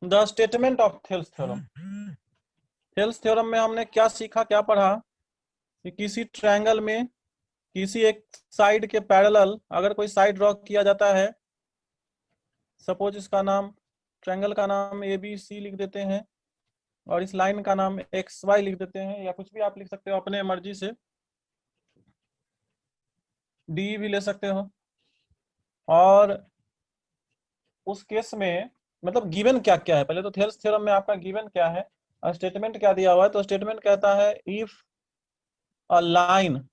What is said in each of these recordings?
The statement of Thales theorem. Thales theorem में हमने क्या सीखा, क्या पढ़ा कि किसी ट्रायंगल में किसी एक साइड के पैरेलल अगर कोई साइड ड्रॉ किया जाता है, सपोज इसका नाम, ट्रायंगल का नाम ए बी सी लिख देते हैं और इस लाइन का नाम एक्स वाई लिख देते हैं, या कुछ भी आप लिख सकते हो अपने मर्जी से, डी भी ले सकते हो। और उस केस में मतलब गिवन क्या क्या है, पहले तो थेल्स थ्योरम में आपका गिवन क्या है और स्टेटमेंट क्या दिया हुआ है। तो स्टेटमेंट कहता है if a line,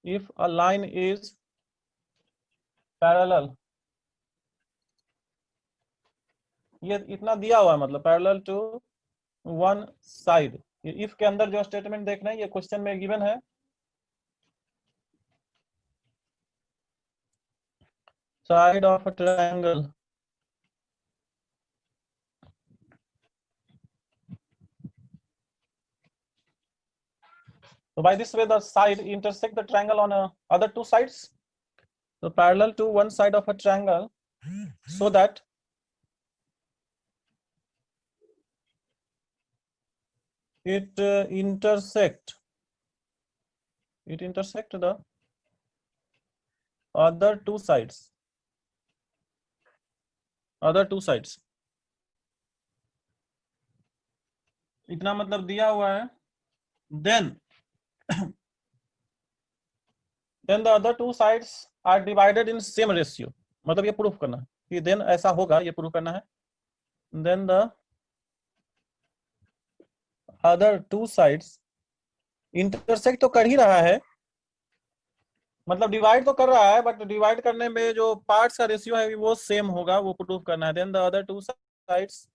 if a line is parallel, ये इतना दिया हुआ है, मतलब पैरेलल टू वन साइड। ये इफ के अंदर जो स्टेटमेंट देखना है ये क्वेश्चन में गिवन है। Side of a triangle, so by this way the side intersect the triangle on other two sides, so parallel to one side of a triangle, so that it intersect the other two sides, इतना मतलब दिया हुआ है। then the other two sides are divided in same ratio, मतलब ये proof करना है कि then ऐसा होगा, ये प्रूफ करना है। then the other two sides intersect तो कर ही रहा है, मतलब डिवाइड तो कर रहा है, बट डिवाइड करने में जो पार्ट्स का रेशियो है वो सेम होगा, वो प्रूफ करना है। Then the other two sides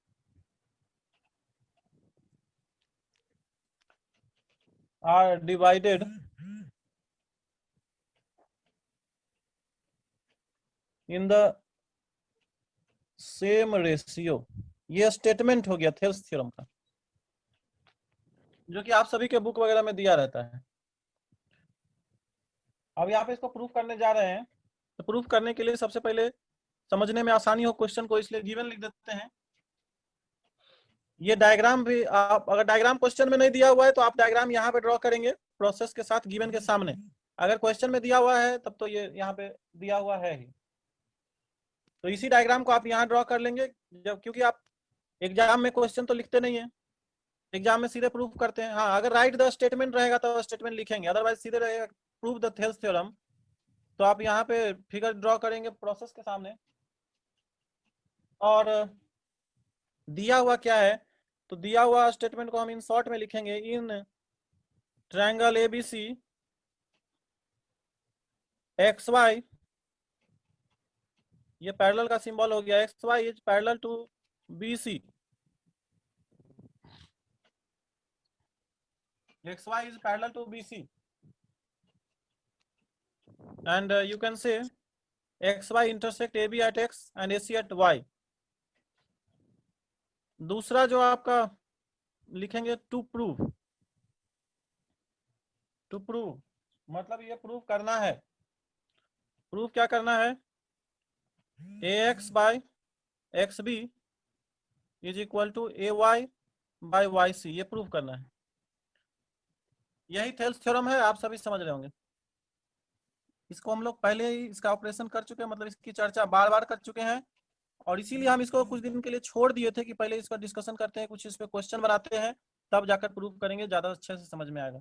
are divided in the same ratio. ये स्टेटमेंट हो गया थेल्स थ्योरम का, जो कि आप सभी के बुक वगैरह में दिया रहता है। अब यहाँ पे इसको प्रूफ करने जा रहे हैं, तो प्रूफ करने के लिए सबसे पहले समझने में आसानी हो क्वेश्चन को, इसलिए गिवन लिख देते हैं। ये डायग्राम भी आप, अगर डायग्राम क्वेश्चन में नहीं दिया हुआ है तो आप डायग्राम यहाँ पे ड्रॉ करेंगे प्रोसेस के साथ गिवन के सामने। अगर क्वेश्चन में दिया हुआ है तब तो ये यहाँ पे दिया हुआ है ही, तो इसी डायग्राम को आप यहाँ ड्रॉ कर लेंगे। जब, क्योंकि आप एग्जाम में क्वेश्चन तो लिखते नहीं है, एग्जाम में सीधे प्रूफ करते हैं। हाँ, अगर राइट द स्टेटमेंट रहेगा तो स्टेटमेंट लिखेंगे, अदरवाइज सीधे रहेगा प्रूफ द थेल्स थ्योरम, तो आप यहाँ पे फिगर ड्रॉ करेंगे प्रोसेस के सामने। और दिया हुआ क्या है, तो दिया हुआ स्टेटमेंट को हम इन शॉर्ट में लिखेंगे, in triangle ABC X Y, ये पैरेलल का सिंबल हो गया, X Y is parallel to B C, X Y is parallel to B C, and you can say X Y intersect A B at X and A C at Y. दूसरा जो आपका लिखेंगे to prove, to prove मतलब ये prove करना है, proof क्या करना है, A X by X B is equal to A Y by Y C, ये प्रूफ करना है। यही थेल्स थ्योरम है, आप सभी समझ रहे होंगे। इसको हम लोग पहले ही इसका ऑपरेशन कर चुके हैं, मतलब इसकी चर्चा बार बार कर चुके हैं, और इसीलिए हम इसको कुछ दिन के लिए छोड़ दिए थे कि पहले इसका डिस्कशन करते हैं, कुछ इस पे क्वेश्चन बनाते हैं, तब जाकर प्रूफ करेंगे, ज्यादा अच्छे से समझ में आएगा।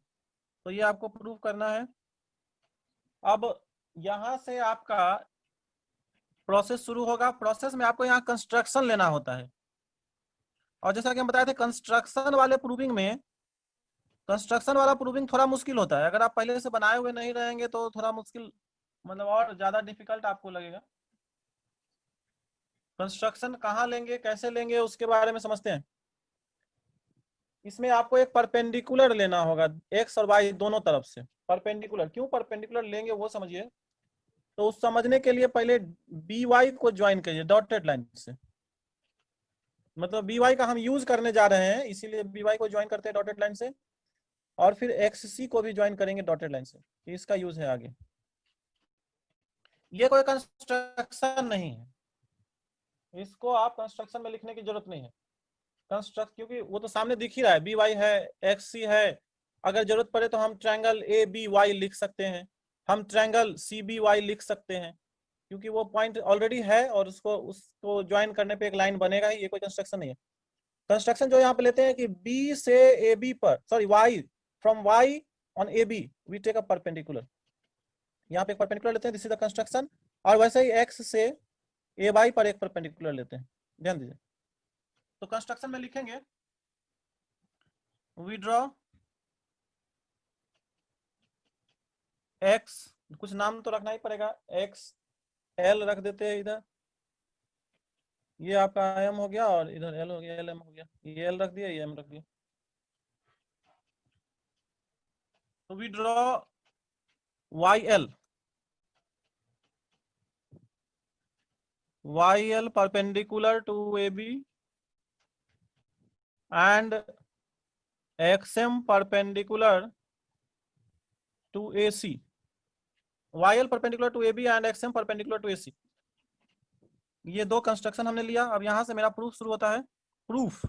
तो ये आपको प्रूफ करना है। अब यहाँ से आपका प्रोसेस शुरू होगा। प्रोसेस में आपको यहाँ कंस्ट्रक्शन लेना होता है, और जैसा कि हम बताए थे कंस्ट्रक्शन वाले प्रूविंग में, कंस्ट्रक्शन वाला प्रूविंग थोड़ा मुश्किल होता है। अगर आप पहले से बनाए हुए नहीं रहेंगे तो थोड़ा मुश्किल, मतलब और ज्यादा डिफिकल्ट आपको लगेगा। कंस्ट्रक्शन कहाँ लेंगे, कैसे लेंगे, उसके बारे में समझते हैं। इसमें आपको एक परपेंडिकुलर लेना होगा, एक्स और वाई दोनों तरफ से परपेंडिकुलर। क्यों परपेंडिकुलर लेंगे वो समझिए। तो उस समझने के लिए पहले बी वाई को ज्वाइन करिए डॉटेड लाइन से, मतलब बी वाई का हम यूज करने जा रहे हैं, इसीलिए बी वाई को ज्वाइन करते हैं डॉटेड लाइन से, और फिर एक्स सी को भी ज्वाइन करेंगे डॉटेड लाइन से, इसका यूज है आगे। ये कोई कंस्ट्रक्शन नहीं है, इसको आप कंस्ट्रक्शन में लिखने की जरूरत नहीं है। कंस्ट्रक्ट, क्योंकि वो तो सामने दिख ही रहा है, बी वाई है, एक्स सी है। अगर जरूरत पड़े तो हम ट्रायंगल ए बी वाई लिख सकते हैं, हम ट्रायंगल सी बी वाई लिख सकते हैं, क्योंकि वो पॉइंट ऑलरेडी है और उसको उसको ज्वाइन करने पे एक लाइन बनेगा ही, ये कोई कंस्ट्रक्शन नहीं है। कंस्ट्रक्शन जो यहाँ पे लेते हैं कि बी से ए बी पर, sorry Y, from Y on A B we take a perpendicular, यहाँ पे एक परपेंडिकुलर लेते हैं, दिस इज द कंस्ट्रक्शन। और वैसे ही एक्स से ए वाई पर एक परपेंडिकुलर लेते हैं, ध्यान दीजिए। तो कंस्ट्रक्शन में लिखेंगे वी ड्रॉ एक्स, कुछ नाम तो रखना ही पड़ेगा, एक्स एल रख देते हैं इधर, ये आपका एम हो गया और इधर एल हो गया, एल एम हो गया, ये एल रख दिया, ये एम रख दिया। तो we draw Y L, YL perpendicular to AB and XM perpendicular to AC. YL perpendicular to AB and XM perpendicular to AC. ये दो कंस्ट्रक्शन हमने लिया। अब यहां से मेरा प्रूफ शुरू होता है। प्रूफ,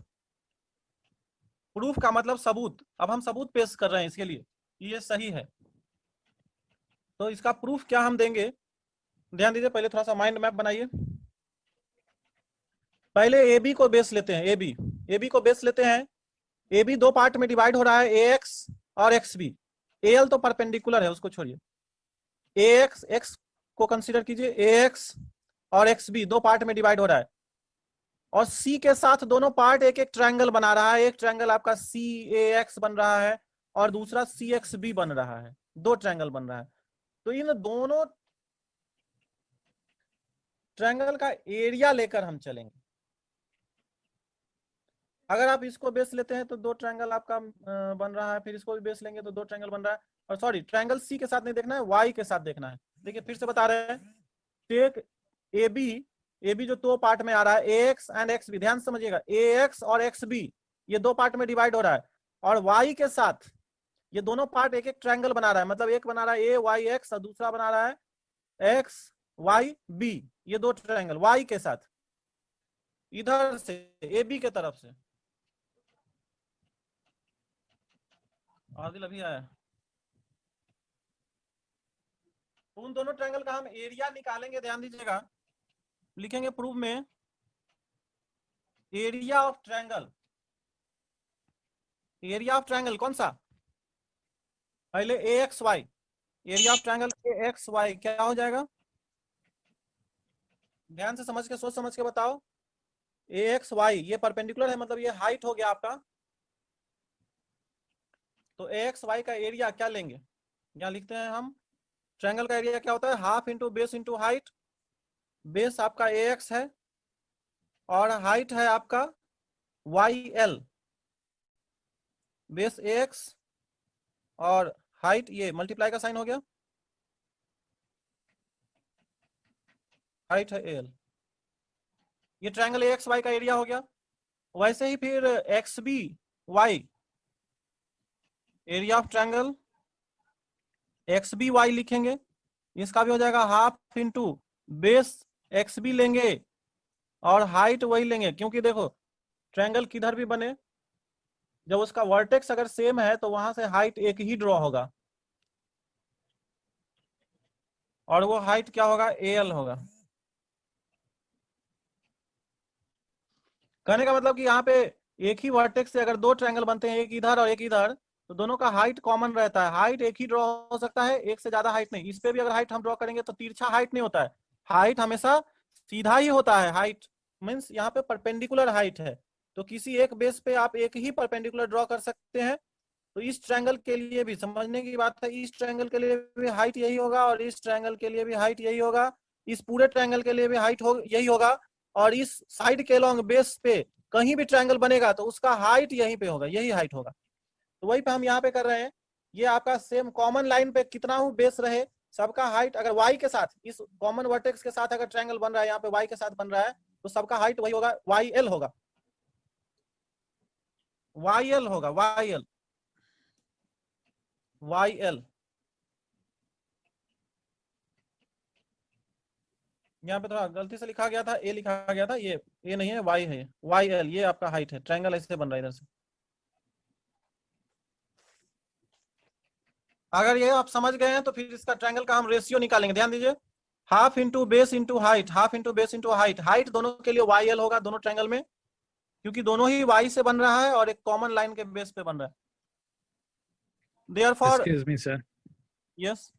प्रूफ का मतलब सबूत। अब हम सबूत पेश कर रहे हैं इसके लिए, ये सही है। तो इसका प्रूफ क्या हम देंगे, ध्यान दीजिए, पहले थोड़ा सा माइंड मैप बनाइए। पहले ए बी को बेस लेते हैं, ए बी को बेस लेते हैं। ए बी दो पार्ट में डिवाइड हो रहा है, ए एक्स और एक्स बी। ए एल तो परपेंडिकुलर है, उसको छोड़िए। ए एक्स, एक्स को कंसीडर कीजिए, ए एक्स और एक्स बी दो पार्ट में डिवाइड हो रहा है, और सी के साथ दोनों पार्ट एक एक ट्रायंगल बना रहा है। एक ट्रायंगल आपका सी ए एक्स बन रहा है और दूसरा सी एक्स बी बन रहा है, दो ट्रायंगल बन रहा है। तो इन दोनों ट्रायंगल का एरिया लेकर हम चलेंगे। अगर आप इसको बेस लेते हैं तो दो ट्रायंगल आपका बन रहा है, फिर इसको भी बेस लेंगे तो दो ट्रायंगल बन रहा है। और सॉरी, ट्रायंगल सी के साथ नहीं देखना है, वाई के साथ देखना है। देखिए फिर से बता रहे हैं, take A B, A B जो दो पार्ट में आ रहा है, A X and X B, ध्यान से समझिएगा, ए एक्स और एक्स बी ये दो पार्ट में डिवाइड हो रहा है, और वाई के साथ ये दोनों पार्ट एक एक ट्रायंगल बना रहा है। मतलब एक बना रहा है ए वाई एक्स और दूसरा बना रहा है एक्स वाई बी, ये दो ट्रायंगल वाई के साथ इधर से ए बी के तरफ से। आदिल अभी आया। उन दोनों ट्रायंगल का हम एरिया निकालेंगे, ध्यान दीजिएगा। लिखेंगे प्रूफ में, area of triangle, area of triangle कौन सा, पहले A X Y, area of triangle A X Y क्या हो जाएगा, ध्यान से समझ के, सोच समझ के बताओ। ए एक्स वाई ये परपेंडिकुलर है, मतलब ये हाइट हो गया आपका। तो ए एक्स वाई का एरिया क्या लेंगे, यहाँ लिखते हैं हम, ट्रायंगल का एरिया क्या होता है, half into base into height. Base आपका ए एक्स है और हाइट है आपका Y L, base A X और हाइट, ये मल्टीप्लाई का साइन हो गया, हाइट है एल, ये ट्रायंगल ए एक्स वाई का एरिया हो गया। वैसे ही फिर X B Y, area of triangle X B Y लिखेंगे, इसका भी हो जाएगा half into base X B लेंगे और हाइट वही लेंगे, क्योंकि देखो ट्रायंगल किधर भी बने, जब उसका वर्टेक्स अगर सेम है तो वहां से हाइट एक ही ड्रॉ होगा, और वो हाइट क्या होगा, ए एल होगा। कहने का मतलब कि यहाँ पे एक ही वर्टेक्स से अगर दो ट्रायंगल बनते हैं, एक इधर और एक इधर, तो दोनों का हाइट कॉमन रहता है। हाइट एक ही ड्रॉ हो सकता है, एक से ज्यादा हाइट नहीं। इस पे भी अगर हाइट हम ड्रॉ करेंगे तो तिरछा हाइट नहीं होता है, हाइट हमेशा सीधा ही होता है। हाइट मीन्स यहाँ पे परपेंडिकुलर हाइट है, तो किसी एक बेस पे आप एक ही परपेंडिकुलर ड्रॉ कर सकते हैं। तो इस ट्रायंगल के लिए भी समझने की बात है, इस ट्रायंगल के लिए भी हाइट यही होगा और इस ट्रायंगल के लिए भी हाइट यही होगा, इस पूरे ट्रायंगल के लिए भी हाइट यही होगा, और इस साइड के लॉन्ग बेस पे कहीं भी ट्रायंगल बनेगा तो उसका हाइट यहीं पे होगा, यही हाइट होगा। तो वही पे हम यहाँ पे कर रहे हैं। ये आपका सेम कॉमन लाइन पे कितना हो बेस रहे, सबका हाइट अगर वाई के साथ, इस कॉमन वर्टेक्स के साथ अगर ट्रायंगल बन रहा है, यहाँ पे वाई के साथ बन रहा है, तो सबका हाइट वही होगा, वाई एल होगा, वाई एल होगा, वाई एल, वाई एल। यहाँ पे थोड़ा गलती से लिखा गया था, ए लिखा गया था, ये ये नहीं है, वाई है, वाई एल, ये आपका हाइट है। ट्रायंगल ऐसे बन रहा है इधर से। अगर ये आप समझ गए हैं तो फिर इसका ट्रायंगल का हम रेशियो निकालेंगे। ध्यान दीजिए, half into base into height, half into base into height. Height दोनों के लिए वाई एल होगा दोनों ट्रायंगल में, क्योंकि दोनों ही वाई से बन रहा है और एक कॉमन लाइन के बेस पे बन रहा है। Therefore excuse me sir, yes,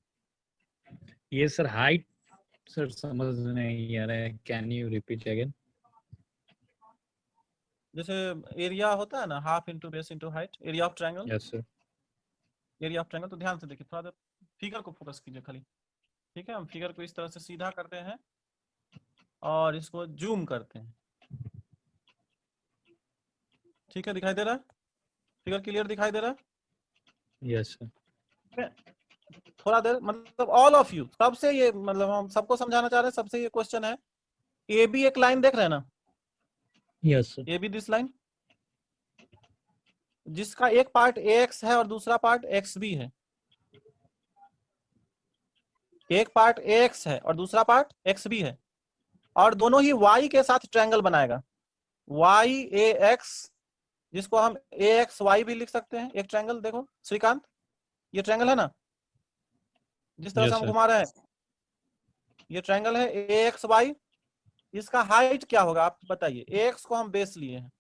ये सर हाइट सर समझ नहीं आ रहा है, कैन यू रिपीट अगेन? जैसे एरिया होता है ना, half into base into height, area of triangle. Yes sir. Area of triangle, तो ध्यान से देखिए, थोड़ा देर फिगर को फोकस कीजिए खाली। ठीक है, हम फिगर को इस तरह से सीधा करते हैं और इसको जूम करते हैं। ठीक है, दिखाई दे रहा है? फिगर क्लियर दिखाई दे रहा है? Yes sir. थोड़ा देर, मतलब ऑल ऑफ यू, सबसे ये, मतलब हम सबको समझाना चाह रहे हैं, सबसे ये क्वेश्चन है। ए बी एक लाइन देख रहे हैं ना, yes sir. A B this line, जिसका एक पार्ट ए एक्स है और दूसरा पार्ट एक्स बी है। एक पार्ट ए एक्स है और दूसरा पार्ट एक्स बी है, और दोनों ही वाई के साथ ट्रायंगल बनाएगा, वाई ए एक्स, जिसको हम ए एक्स वाई भी लिख सकते हैं। एक ट्रायंगल देखो श्रीकांत, ये ट्रायंगल है ना, जिस तरह से यस हम सर। घुमा रहे हैं, ये ट्रायंगल है ए एक्स वाई। इसका हाइट क्या होगा आप बताइए? ए एक्स को हम बेस लिए हैं,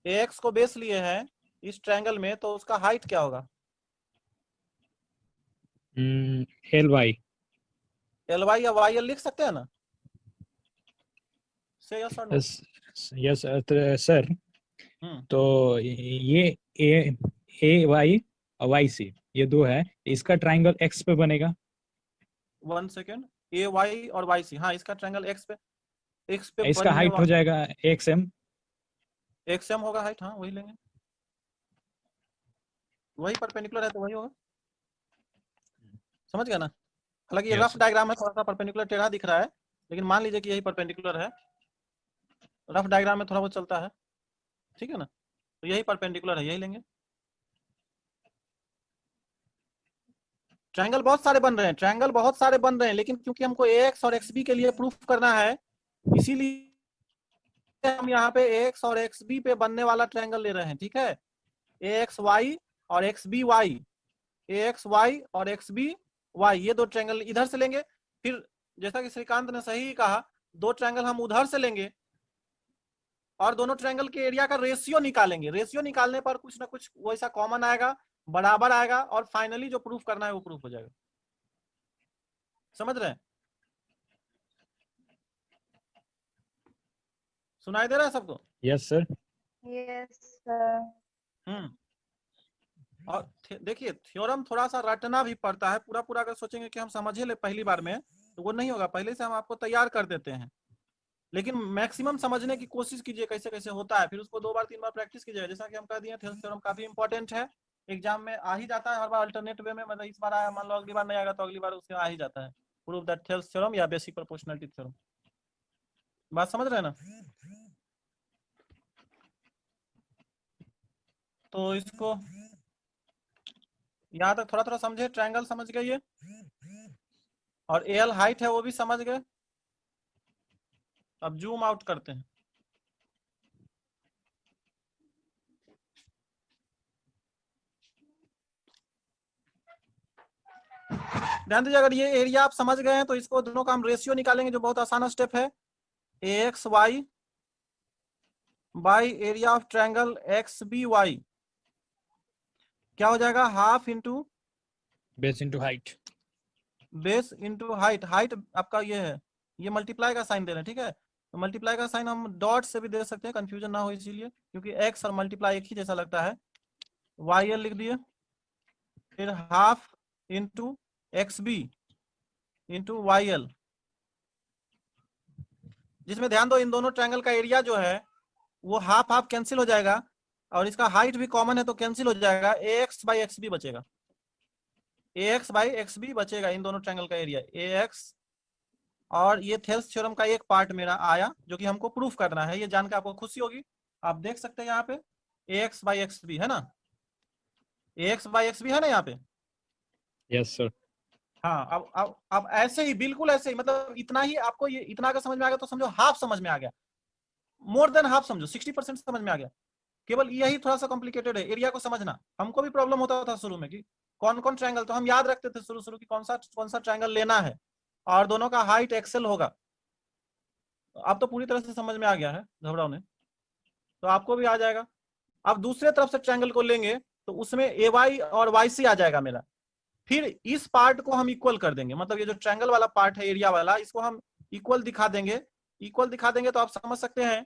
ए एक्स को बेस लिए हैं इस ट्रायंगल में, तो उसका हाइट क्या होगा? L Y. एल वाई या वाई एल लिख सकते हैं ना? से यस और no? Yes yes sir, hmm, तो ये ए ए वाई और वाई सी, ये दो है, इसका ट्रायंगल एक्स पे बनेगा। 1 सेकेंड, ए वाई और वाई सी, हाँ इसका ट्रायंगल एक्स पे इसका बनने हाइट हो जाएगा एक्स एम। एक्स एम होगा हाइट, हाँ वही लेंगे, वही परपेंडिकुलर है तो वही होगा। समझ गया ना? हालांकि ये यस रफ डायग्राम है, थोड़ा सा परपेंडिकुलर टेढ़ा दिख रहा है, लेकिन मान लीजिए कि यही परपेंडिकुलर है। रफ डायग्राम में थोड़ा बहुत चलता है, ठीक है ना? तो यही परपेंडिकुलर है, यही लेंगे। ट्रायंगल बहुत सारे बन रहे हैं, ट्रायंगल बहुत सारे बन रहे हैं, लेकिन क्योंकि हमको ए एक्स और एक्स बी के लिए प्रूफ करना है, इसीलिए हम यहाँ पे ए एक्स और एक्स बी पे बनने वाला ट्रायंगल ले रहे हैं। ठीक है, ए एक्स वाई और एक्स बी वाई, ए एक्स वाई और एक्स बी वाई, ये दो ट्रायंगल इधर से लेंगे। फिर जैसा कि श्रीकांत ने सही कहा, दो ट्रायंगल हम उधर से लेंगे और दोनों ट्रायंगल के एरिया का रेशियो निकालेंगे। रेशियो निकालने पर कुछ ना कुछ वैसा कॉमन आएगा, बराबर आएगा, और फाइनली जो प्रूफ करना है वो प्रूफ हो जाएगा। समझ रहे हैं? सुनाई दे रहा है सबको? Yes sir. Yes sir. और देखिए, थ्योरम थोड़ा सा रटना भी पड़ता है, पूरा पूरा अगर सोचेंगे कि हम समझे ले पहली बार में, तो वो नहीं होगा। पहले से हम आपको तैयार कर देते हैं, लेकिन मैक्सिमम समझने की कोशिश कीजिए कैसे कैसे होता है, फिर उसको 2 बार 3 बार प्रैक्टिस कीजिए। जैसा कि हम कह दिए, थेल्स थ्योरम काफी इंपॉर्टेंट है, एग्जाम में आ ही जाता है हर बार अल्टरनेट वे में। मतलब इस बार आया, मान लो अगली बार नहीं आएगा तो अगली बार उसके आ ही जाता है, प्रूव दैट थेल्स थ्योरम या बेसिक प्रोपोर्शनलिटी थ्योरम। बात समझ रहे हैं ना? तो इसको यहाँ तक थोड़ा थोड़ा समझे, ट्रायंगल समझ गए ये, और एल हाइट है वो भी समझ गए। अब जूम आउट करते हैं। ध्यान दीजिए, अगर ये एरिया आप समझ गए हैं तो इसको दोनों का हम रेशियो निकालेंगे, जो बहुत आसान स्टेप है। A X Y by area of triangle X B Y क्या हो जाएगा? Half into base into height. Base into height. Height आपका ये है, ये मल्टीप्लाई का साइन दे रहे हैं, ठीक है? तो मल्टीप्लाई का साइन हम डॉट से भी दे सकते हैं, कंफ्यूजन ना हो इसीलिए, क्योंकि एक्स और मल्टीप्लाई एक ही जैसा लगता है। वाई एल लिख दिए, फिर half into X B into Y L, जिसमें ध्यान दो इन दोनों ट्रायंगल का एरिया जो है वो हाफ हाफ कैंसिल हो जाएगा, और इसका हाइट भी कॉमन है तो कैंसिल हो जाएगा। ए एक्स बाई एक्स बी बचेगा, ए एक्स बाई एक्स बी बचेगा इन दोनों ट्रायंगल का एरिया, ए एक्स। और ये थेल्स थ्योरम का एक पार्ट मेरा आया, जो कि हमको प्रूफ करना है। ये जानकर आपको खुशी होगी, आप देख सकते हैं यहाँ पे ए एक्स बाई एक्स बी है ना, ए एक्स बाई एक्स बी है ना यहाँ पे। Yes sir. हाँ, अब ऐसे ही, बिल्कुल ऐसे ही, मतलब इतना ही आपको, ये इतना अगर समझ में आ गया तो समझो हाफ समझ में आ गया। मोर देन हाफ समझो, 60% समझ में आ गया। केवल यही थोड़ा सा कॉम्प्लिकेटेड है, एरिया को समझना। हमको भी प्रॉब्लम होता था शुरू में कि कौन कौन ट्रायंगल, तो हम याद रखते थे शुरू की कौन सा ट्रायंगल लेना है और दोनों का हाइट एक्सेल होगा। अब तो पूरी तरह से समझ में आ गया है, घबराओ नहीं, तो आपको भी आ जाएगा। अब दूसरे तरफ से ट्रायंगल को लेंगे तो उसमें ए वाई और वाई सी आ जाएगा मेरा। फिर इस पार्ट को हम इक्वल कर देंगे, मतलब ये जो ट्रायंगल वाला पार्ट है एरिया वाला, इसको हम इक्वल दिखा देंगे। इक्वल दिखा देंगे तो आप समझ सकते हैं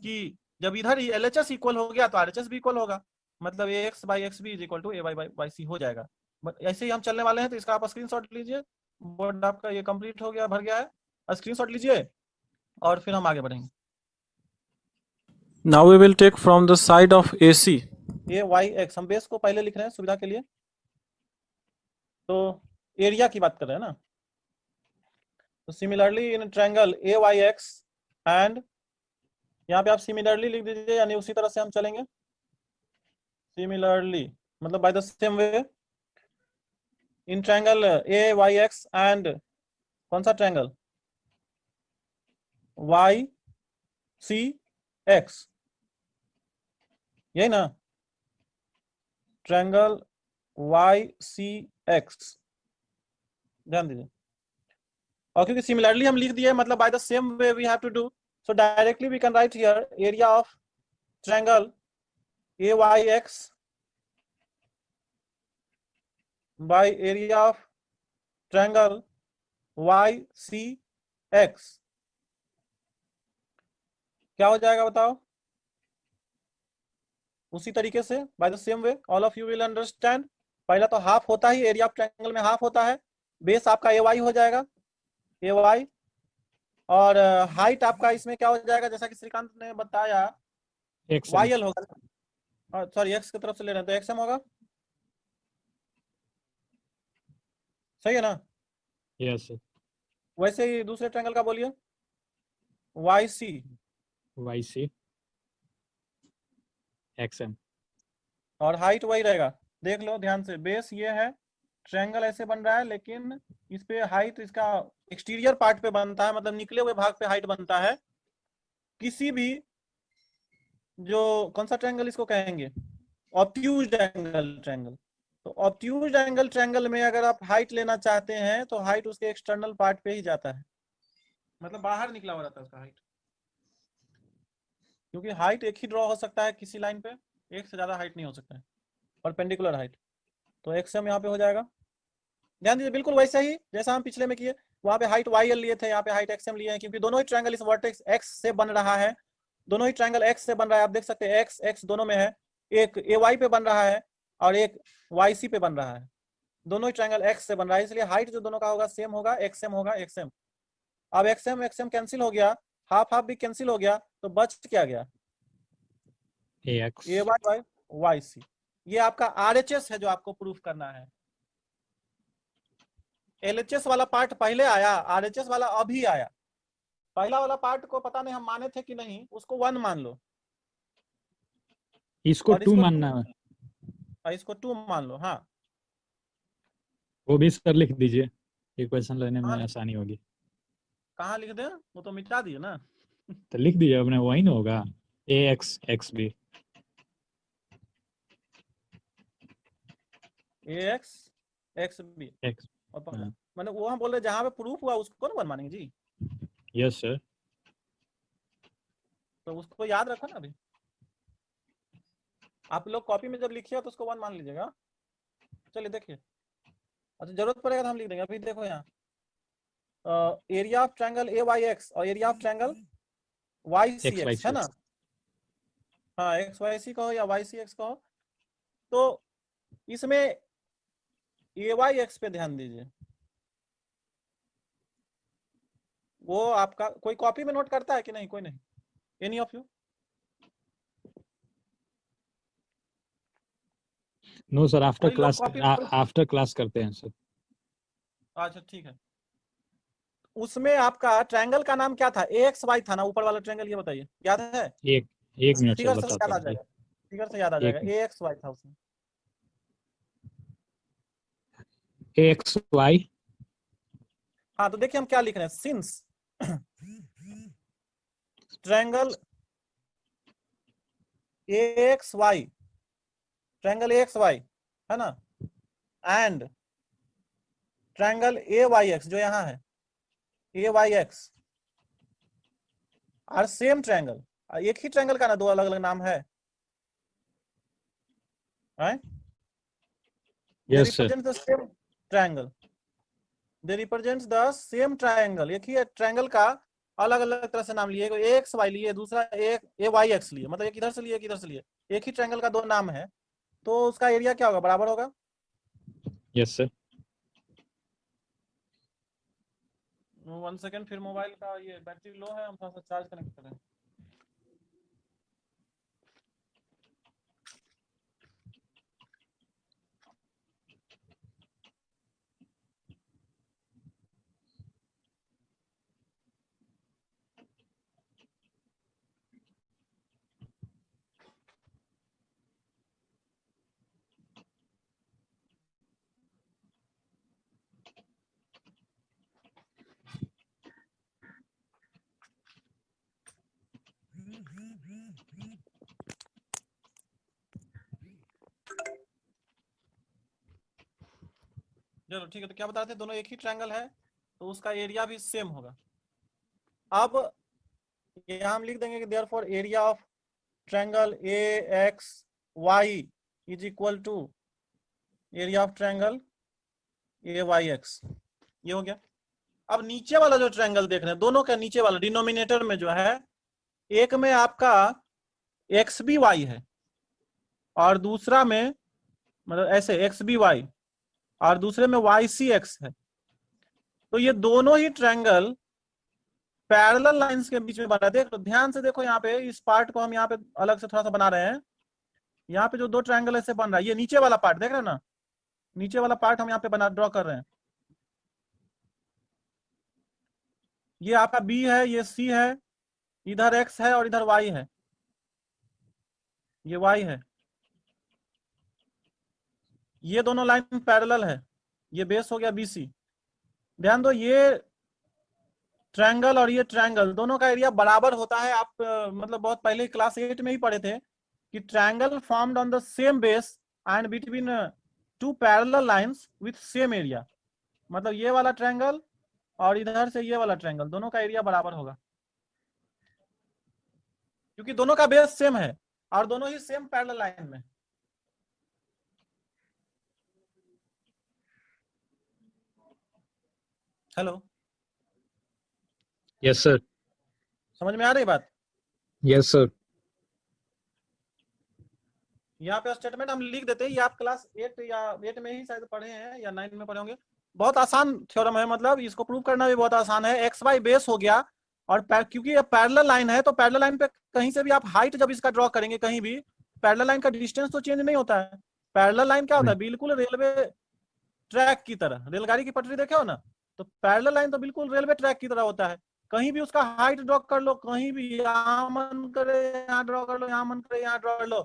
कि जब इधर LHS इक्वल हो गया तो RHS भी इक्वल होगा, मतलब AX by X B is equal to AY by Y C हो जाएगा। ऐसे ही हम चलने वाले हैं, तो इसका आप स्क्रीनशॉट लीजिए। बोर्ड आपका ये कंप्लीट हो गया, भर गया है, स्क्रीनशॉट लीजिए और फिर हम आगे बढ़ेंगे। Now we will take from the side of AC AYX, हम बेस को पहले लिख रहे हैं सुविधा के लिए, तो एरिया की बात कर रहे हैं ना। तो similarly in triangle AYX and, यहाँ पे आप सिमिलरली लिख दीजिए, यानी उसी तरह से हम चलेंगे। सिमिलरली मतलब by the same way in triangle AYX and कौन सा ट्रायंगल YCX, यही ना, ट्रायंगल YCX, ध्यान दीजिए। और क्योंकि सिमिलरली हम लिख दिए, मतलब by the same way we have to do, so directly we can write here area of triangle AYX by area of triangle YCX, क्या हो जाएगा बताओ। उसी तरीके से bye the same way all of you will understand. पहला तो half होता ही, एरिया ऑफ ट्रायंगल में हाफ होता है, बेस आपका AY हो जाएगा, AY, और हाइट आपका इसमें क्या हो जाएगा, जैसा कि श्रीकांत ने बताया YL होगा, सॉरी X की तरफ से ले रहे हैं तो XM होगा, सही है ना। Yes sir. वैसे ही दूसरे ट्रायंगल का बोलिए, YC YC XM, और हाइट वही रहेगा। देख लो ध्यान से, बेस ये है, ट्रायंगल ऐसे बन रहा है, लेकिन इस पे हाइट इसका एक्सटीरियर पार्ट पे बनता है, मतलब निकले हुए भाग पे हाइट बनता है। किसी भी जो कौन सा ट्रायंगल इसको कहेंगे, ऑब्ट्यूज एंगल ट्रायंगल, तो ऑब्ट्यूज एंगल ट्रायंगल में अगर आप हाइट लेना चाहते हैं तो हाइट उसके एक्सटर्नल पार्ट पे ही जाता है, मतलब बाहर निकला हुआ रहता है उसका हाइट, क्योंकि हाइट एक ही ड्रॉ हो सकता है किसी लाइन पे, एक से ज्यादा हाइट नहीं हो सकता है, परपेंडिकुलर हाइट। तो XM यहाँ पे हो जाएगा, ध्यान दीजिए, बिल्कुल वैसे ही जैसा हम पिछले में किए, वहां पे हाइट YL लिए थे, यहाँ पे हाइट XM लिए हैं, क्योंकि दोनों ही ट्रायंगल इस वर्टेक्स X से बन रहा है, दोनों ही ट्रायंगल X से बन रहा है, आप देख सकते हैं X दोनों में है, एक AY पे बन रहा है और एक YC पे बन रहा है, दोनों ही ट्रायंगल X से बन रहा है, इसलिए हाइट जो दोनों का होगा सेम होगा, XM होगा XM। अब XM कैंसिल हो गया, हाफ हाफ भी कैंसिल हो गया, तो बच क्या गया, AX AY बाय YC। ये आपका RHS है जो आपको प्रूफ करना है। LHS वाला पार्ट पहले आया, RHS वाला अभी आया। पहला वाला पार्ट को पता नहीं हम माने थे कि नहीं, उसको 1 मान लो, इसको और 2 मानना है, इसको 2 मान लो। हाँ वो भी सर लिख दीजिए, इक्वेशन लेने में हाँ, आसानी होगी। कहाँ लिख दें, वो तो मिटा दिए ना। तो लिख दीजिए अपने, वही ना होगा AX XB। AX XB X, और पहला, हाँ। मतलब वो हम बोल रहे जहां पे प्रूफ हुआ उसको ना 1 मानेंगे जी, यस सर। तो उसको याद रखो ना। अभी आप लोग कॉपी में जब लिखिए तो उसको 1 मान लीजिएगा। चलिए देखिए, अच्छा जरूरत पड़ेगा तो हम लिख देंगे। अभी देखो यहाँ एरिया ऑफ ट्रायंगल AYX और एरिया ऑफ ट्रायंगल YCX है ना, हाँ XYC कहो या YCX कहो, तो इसमें AYX पे ध्यान दीजिए। वो आपका कोई कॉपी में नोट करता है कि नहीं, कोई नहीं, any of you? No sir, after कोई लोग क्लास, कॉपी, आफ्टर क्लास करते हैं सर। अच्छा ठीक है। उसमें आपका ट्रायंगल का नाम क्या था, AXY था ना ऊपर वाला ट्रायंगल, ये बताइए याद है? एक मिनट सर फिगर से बताता याद आ हूँ। जाएगा, फिगर से याद आ जाएगा, AXY था उसमें। AXY, हाँ तो देखिए हम क्या लिख रहे हैं, since triangle AXY, triangle AXY है ना, एंड ट्रायंगल AYX जो यहाँ है, AYX आर सेम ट्रायंगल। एक ही ट्रायंगल का ना दो अलग अलग नाम है, right? They yes sir. represent the same triangle. They represent the same triangle. एक ही ट्रायंगल का अलग अलग तरह से नाम लिए, एक्स वाई लिए, दूसरा ए वाई एक्स लिए, मतलब एक इधर से लिए एक इधर से लिए, एक ही ट्रायंगल का दो नाम है, तो उसका एरिया क्या होगा, बराबर होगा। Yes sir. 1 सेकेंड, फिर मोबाइल का ये बैटरी लो है, हम थोड़ा सा चार्ज कनेक्ट करें। चलो ठीक है, तो क्या बता रहे थे, दोनों एक ही ट्रायंगल है तो उसका एरिया भी सेम होगा। अब यहाँ हम लिख देंगे कि therefore area of triangle AXY is equal to area of triangle AYX। ये हो गया। अब नीचे वाला जो ट्रायंगल देख रहे हैं, दोनों का नीचे वाला डिनोमिनेटर में जो है, एक में आपका XBY है और दूसरा में, मतलब ऐसे XBY और दूसरे में YCX है, तो ये दोनों ही ट्रायंगल पैरेलल लाइंस के बीच में बना है। देख लो, ध्यान से देखो, यहाँ पे इस पार्ट को हम यहाँ पे अलग से थोड़ा सा बना रहे हैं। यहाँ पे जो दो ट्रायंगल ऐसे बन रहा है, ये नीचे वाला पार्ट देख रहे हो ना, नीचे वाला पार्ट हम यहाँ पे बना ड्रॉ कर रहे हैं। ये आपका B है, ये C है, इधर X है और इधर Y है, ये Y है। ये दोनों लाइन पैरेलल है, ये बेस हो गया BC। ध्यान दो, ये ट्रायंगल और ये ट्रायंगल दोनों का एरिया बराबर होता है। आप मतलब बहुत पहले क्लास 8 में ही पढ़े थे कि triangle formed on the same base and between two parallel lines with same area. मतलब ये वाला ट्रायंगल और इधर से ये वाला ट्रायंगल, दोनों का एरिया बराबर होगा, क्योंकि दोनों का बेस सेम है और दोनों ही सेम पैरेलल लाइन में। Hello, yes sir. समझ में आ रही बात? Yes sir. यहाँ पे स्टेटमेंट हम लिख देते हैं, ये आप क्लास 8 या 8 में ही शायद पढ़े हैं या 9 में पढ़े होंगे। बहुत आसान थ्योरम है, मतलब इसको प्रूव करना भी बहुत आसान है। एक्स वाई बेस हो गया और क्योंकि ये पैरेलल लाइन है, तो पैरेलल लाइन पे कहीं से भी आप हाइट जब इसका ड्रॉ करेंगे, कहीं भी पैरेलल लाइन का डिस्टेंस तो चेंज नहीं होता है। पैरेलल लाइन क्या होता है, बिल्कुल रेलवे ट्रैक की तरह, रेलगाड़ी की पटरी देखे हो ना, तो पैरेलल लाइन तो बिल्कुल रेलवे ट्रैक की तरह होता है। कहीं भी उसका हाइट ड्रॉ कर लो, कहीं भी, यहाँ मन करे यहाँ ड्रॉ कर लो, यहाँ मन करे यहाँ ड्रॉ कर लो,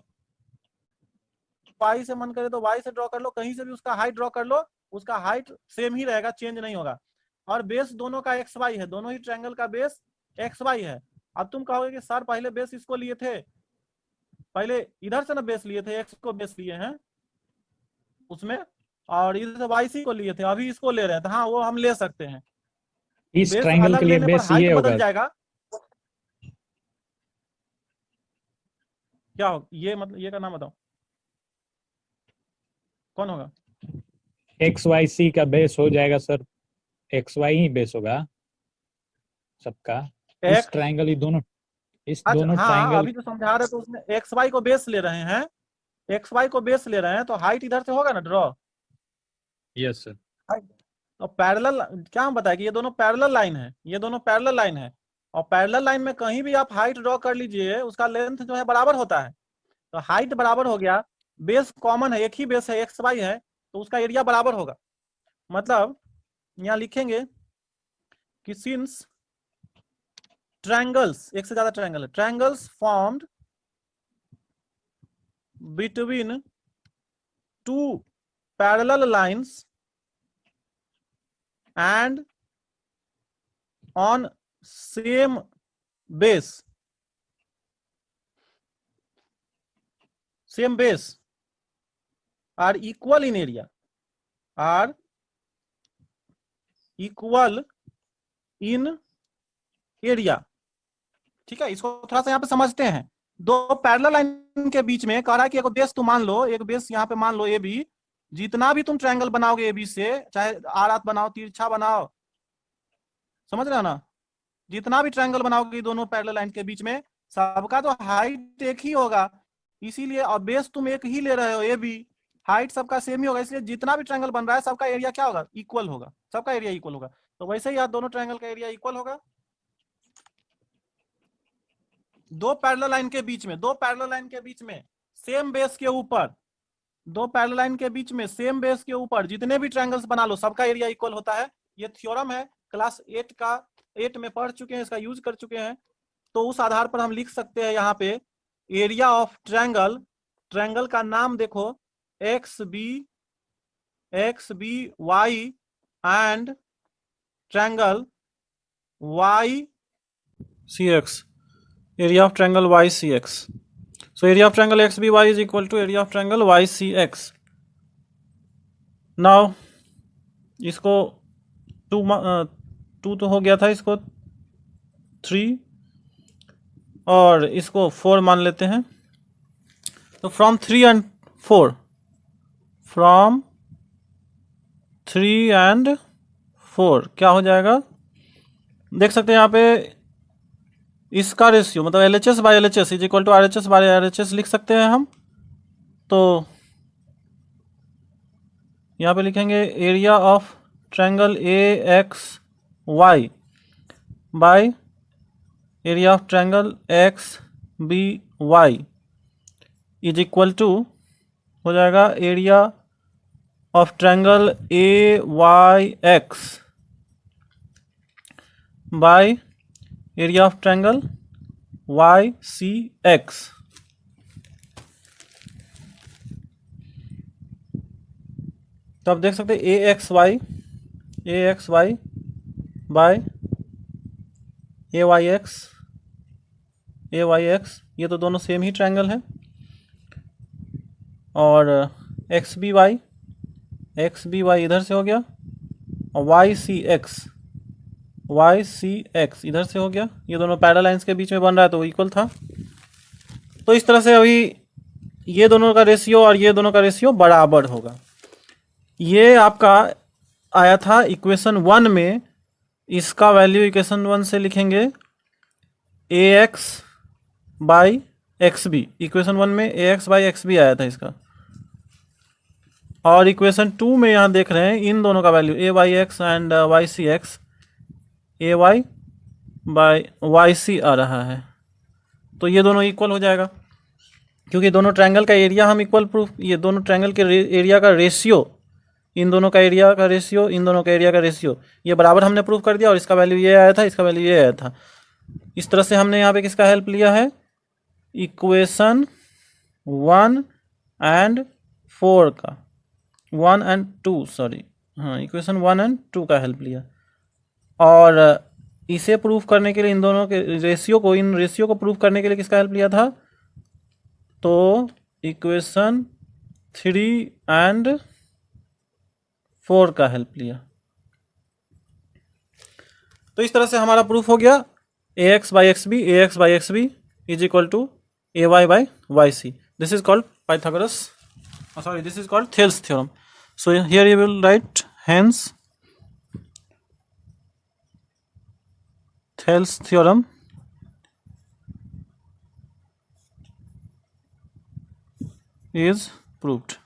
वाई से मन करे तो वाई से ड्रॉ कर लो, कहीं से भी उसका हाइट ड्रॉ कर लो, उसका हाइट सेम ही रहेगा, चेंज नहीं होगा। और बेस दोनों का एक्स वाई है, दोनों ही ट्रायंगल का बेस एक्स वाई है। अब तुम कहोगे कि सर पहले बेस इसको लिए थे, पहले इधर से ना बेस लिए थे, एक्स को बेस लिए हैं उसमें, और इधर से वाई सी को लिए थे, अभी इसको ले रहे हैं, तो हाँ वो हम ले सकते हैं। इस बेस ट्रायंगल अलग के लिए लेने पर बेस हाइट ये बदल होगा। जाएगा। क्या हो ये, मतलब ये का नाम बताओ, कौन होगा? एक्स वाई सी का बेस हो जाएगा sir, x why he base होगा सबका। इस एक्स, ट्रायंगल, ही दोनों, इस अच्छा दोनों हाँ, ट्रायंगल। अभी जो समझा रहे तो उसमें एक्स वाई को बेस ले रहे हैं, एक्स वाई को बेस ले रहे हैं, तो हाइट इधर से होगा ना ड्रॉ। Yes sir. तो पैरेलल, क्या हम बताए कि ये दोनों पैरेलल लाइन है, ये दोनों पैरेलल लाइन है, और पैरेलल लाइन में कहीं भी आप हाइट ड्रॉ कर लीजिए, उसका लेंथ जो है बराबर होता है। तो हाइट बराबर हो गया, बेस कॉमन है, एक ही बेस है, एक्स वाई है, तो उसका एरिया बराबर होगा। मतलब यहाँ लिखेंगे कि सिंस ट्रायंगल्स, एक से ज्यादा ट्रायंगल है, triangles formed between two parallel lines and on same base same base are equal in area, are equal in area। ठीक है, इसको थोड़ा सा यहाँ पे समझते हैं। दो पैरेलल लाइन के बीच में कह रहा है कि एक बेस तुम मान लो, एक बेस यहाँ पे मान लो ए बी, जितना भी तुम ट्रायंगल बनाओगे ए बी से, चाहे आयत बनाओ तिरछा बनाओ, समझ रहे हो ना, जितना भी ट्रायंगल बनाओगे दोनों पैरेलल लाइन के बीच में, सबका तो हाइट एक ही होगा, इसीलिए और बेस तुम एक ही ले रहे हो ए बी, हाइट सबका सेम ही होगा, इसलिए जितना भी ट्रायंगल बन रहा है सबका एरिया क्या होगा, इक्वल होगा, सबका एरिया इक्वल होगा। तो वैसे ही यहाँ दोनों ट्रायंगल का एरिया इक्वल होगा। दो पैरेलल लाइन के बीच में, दो पैरेलल लाइन के बीच में सेम बेस के ऊपर, दो पैरेलल लाइन के बीच में सेम बेस के ऊपर जितने भी ट्रायंगल्स बना लो सबका एरिया इक्वल होता है। ये थ्योरम है, क्लास 8 में पढ़ चुके हैं, इसका यूज कर चुके हैं। तो उस आधार पर हम लिख सकते हैं यहाँ पे एरिया ऑफ ट्रायंगल, ट्रायंगल का नाम देखो X B Y and triangle Y C X, area of triangle YCX. So area of triangle XBY is equal to area of triangle YCX. Now इसको 2 तो हो गया था, इसको 3 और इसको 4 मान लेते हैं। तो फ्रॉम 3 and 4, फ्रॉम 3 and 4 क्या हो जाएगा, देख सकते हैं यहाँ पे इसका रेशियो मतलब LHS by LHS is equal to RHS by RHS लिख सकते हैं हम। तो यहाँ पे लिखेंगे area of triangle AXY by area of triangle XBY is equal to हो जाएगा area of triangle AYX by area of triangle YCX। तो आप देख सकते हैं AXY बाय AYX ये तो दोनों सेम ही ट्रायंगल है, और XBY इधर से हो गया, और YCX इधर से हो गया, ये दोनों पैरेलल लाइंस के बीच में बन रहा है तो इक्वल था। तो इस तरह से अभी ये दोनों का रेशियो और ये दोनों का रेशियो बराबर होगा। ये आपका आया था इक्वेशन 1 में, इसका वैल्यू इक्वेशन 1 से लिखेंगे AX बाई XB, इक्वेशन 1 में AX बाई XB आया था इसका, और इक्वेशन 2 में यहाँ देख रहे हैं इन दोनों का value AYX and YCX, AY by YC आ रहा है। तो ये दोनों इक्वल हो जाएगा, क्योंकि दोनों ट्रायंगल का एरिया हम इक्वल प्रूफ, ये दोनों ट्रायंगल के एरिया का रेशियो, इन दोनों का एरिया का रेशियो, इन दोनों का एरिया का रेशियो ये बराबर हमने प्रूफ कर दिया, और इसका वैल्यू ये आया था, इसका वैल्यू ये आया था। इस तरह से हमने यहाँ पे किसका हेल्प लिया है, इक्वेशन 1 and 4 का, 1 and 2 सॉरी, हाँ इक्वेशन 1 and 2 का हेल्प लिया, और इसे प्रूफ करने के लिए इन दोनों के रेशियो को, इन रेशियो को प्रूफ करने के लिए किसका हेल्प लिया था, तो इक्वेशन 3 and 4 का हेल्प लिया। तो इस तरह से हमारा प्रूफ हो गया AX by XB is equal to AY by YC। This is called Pythagoras, sorry, this is called Thales theorem. So here you will write hence Thales theorem is proved.